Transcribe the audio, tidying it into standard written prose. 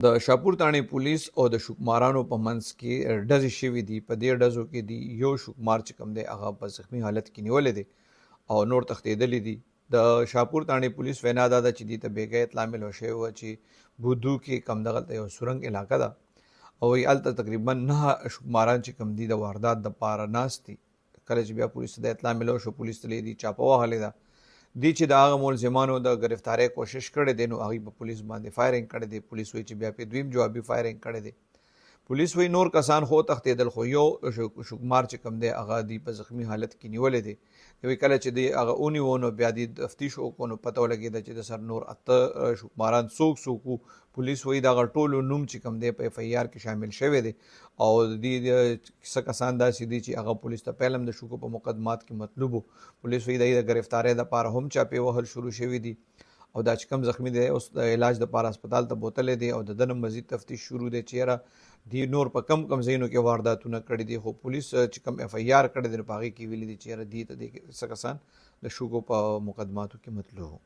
د شاپور تاڼې پولیس او د شکمارانو په منځ کې ډزې شوي دي. په دې ډزو کې دی یو شکمار چې کوم دی هغه په زخمي حالت کې نیولې دی او نور تښتېدلي دي. د شاپور تاڼې پولیس وینا دا ده چې دې ته بېګا اطلاع ملو شوې وه چې بودو کې کوم دغلته یو سورنګ علاقه ده او هلته تقریبا 9 شکماران چې کوم دي د واردات دپاره ناست دي. کله چې بیا پولیس ته د اطلاع ملو شو، پولیس ته دې چاپه وهلې ده. دی چې د هغه ملزمانو د گرفتارۍ کوشش کړی دی نو هغوی په پولیس باندې فایرنګ کړی دی. پولیس وایي چې بیا پې دویم جوابي فایرنګ کړی دی. پولیس وایي نور کسان خو تښتېدل، خو یو شکمار چې کوم دی هغه دی په زخمي حالت کې نیولی دی. دوی کله چې دی هغه ونیو نو بیا دی تفتیش وکړو نو پته ولګېده چې د سر نور 8 شکماران څوک وو. پولیس وایي د هغه ټولو نوم چې کوم دی په اف ای آر کې شامل شوی دی او د څه کسان داسې دي چې هغه پولیس ته پیل هم د شکو په مقدمات کې مطلوب وو. پولیس وایي د گرفتارۍ دپاره هم چاپې وهل شروع شوي دي او دا چې کوم زخمی دی اوس د علاج دپاره هسپتال ته بوتلی دی او د ده نه مزید تفتیش شروع دی چې یاره دی نور په کم ځایونو کې وارداتونه کړي دي. خو پولیس چې کوم اف ای آر کړی دی نو په هغې کې ویلي دي چې یاره دې ته څه کسان د شګو په مقدماتو کې مطلوب وو.